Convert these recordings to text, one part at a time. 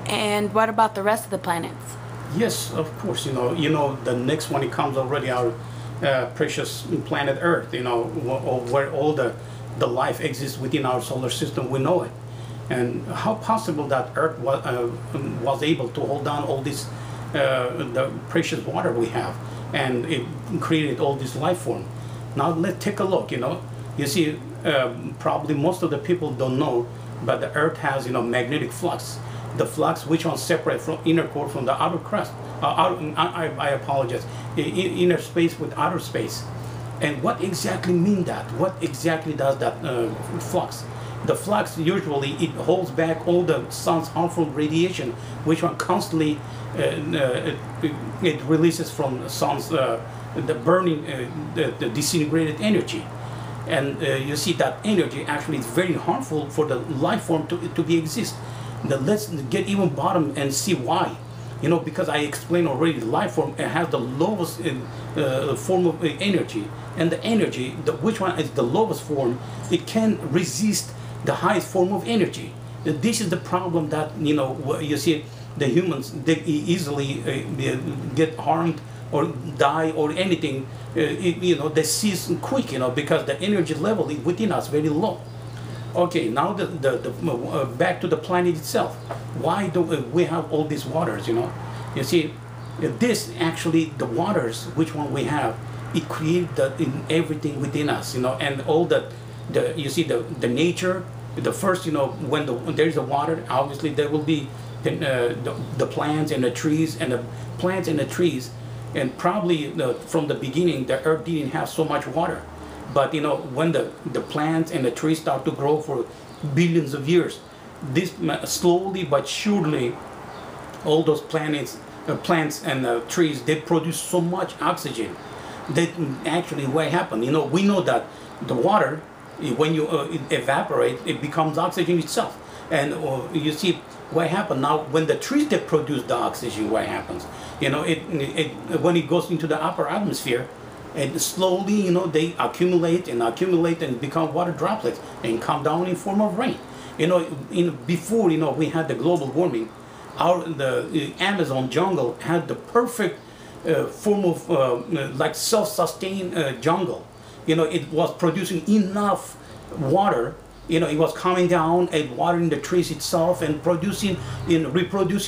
And what about the rest of the planets? Yes, of course. The next one, it comes already, our precious planet Earth. Where all the life exists within our solar system. We know it, and how possible that Earth was able to hold down all this the precious water we have, and it created all this life form. Now let's take a look. You see, probably most of the people don't know, but the Earth has magnetic flux. The flux which one separate from inner core from the outer crust. I apologize. Inner space with outer space. And what exactly mean that? What exactly does that flux? The flux usually it holds back all the sun's harmful radiation, which one constantly it releases from the sun's the burning the disintegrated energy. And you see that energy actually is very harmful for the life form to be exist. Now let's get even bottom and see why. Because I explained already, life form has the lowest form of energy, and the energy, which one is the lowest form, it can resist the highest form of energy. This is the problem that you see the humans, they easily get harmed or die or anything. They cease quick, because the energy level within us very low. Okay, now back to the planet itself. Why do we have all these waters? You see, this actually the waters which one we have, it creates in everything within us. And all you see the nature. The first, when there is a water, obviously there will be the plants and the trees, and the plants and the trees, and probably from the beginning the earth didn't have so much water. But when the plants and the trees start to grow for billions of years, this slowly but surely, all those plants and trees, they produce so much oxygen that actually what happened. We know that the water, when you evaporate, it becomes oxygen itself. And you see what happened now when the trees that produce the oxygen, what happens? When it goes into the upper atmosphere, and slowly, they accumulate and become water droplets and come down in form of rain. Before, we had the global warming, the Amazon jungle had the perfect form of like self-sustained jungle. It was producing enough water. It was coming down and watering the trees itself and reproducing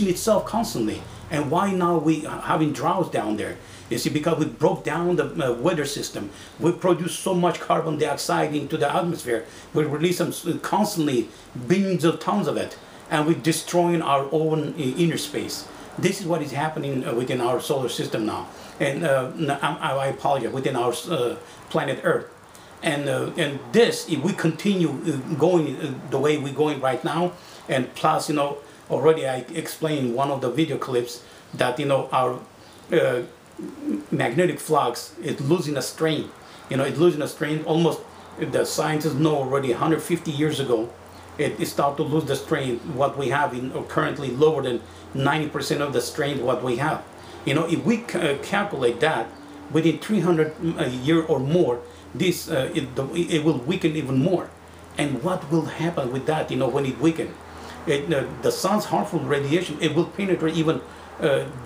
itself constantly. And why now we having droughts down there? You see, because we broke down the weather system. We produce so much carbon dioxide into the atmosphere. We release them constantly, billions of tons of it, and we're destroying our own inner space. This is what is happening within our solar system now. And I apologize, within our planet Earth. And this, if we continue going the way we're going right now, and plus, already I explained in one of the video clips that, our magnetic flux is losing a strain. It's losing a strain. Almost, the scientists know already 150 years ago, it started to lose the strain. What we have currently lower than 90% of the strain what we have. If we calculate that within 300 a year or more, this it will weaken even more. And what will happen with that? When it weakens, the sun's harmful radiation, it will penetrate even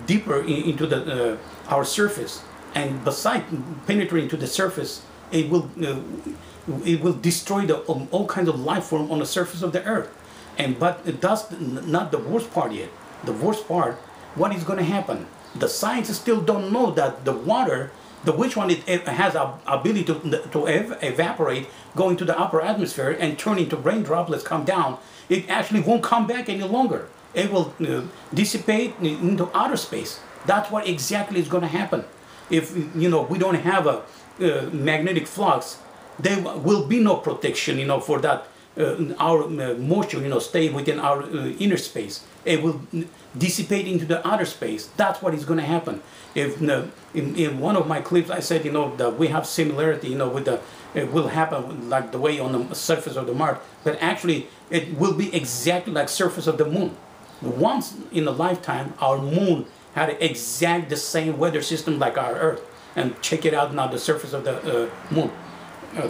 deeper into our surface, and besides penetrating to the surface, it will destroy all kinds of life form on the surface of the earth. But that's not the worst part yet. The worst part, what is going to happen? The scientists still don't know that the water, which one it has a ability to evaporate, go into the upper atmosphere and turn into rain droplets, come down. It actually won't come back any longer. It will dissipate into outer space. That's what exactly is going to happen. If we don't have a magnetic flux, there will be no protection, for that our moisture, stay within our inner space. It will dissipate into the outer space. That's what is going to happen. If in one of my clips I said, that we have similarity, with it will happen like the way on the surface of the Mars, but actually it will be exactly like surface of the moon. Once in a lifetime, our moon had exact the same weather system like our Earth. And check it out now, the surface of the moon.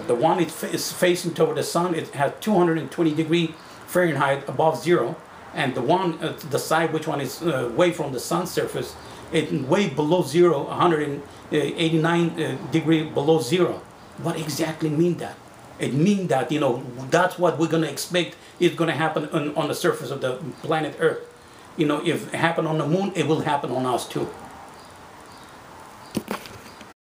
The one is facing toward the sun. It has 220 degrees Fahrenheit above zero, and the one, the side which one is away from the sun's surface, it way below zero, 189 degree below zero. What exactly mean that? It means that, you know, that's what we're going to expect is going to happen on the surface of the planet Earth. You know, if it happened on the moon, it will happen on us too.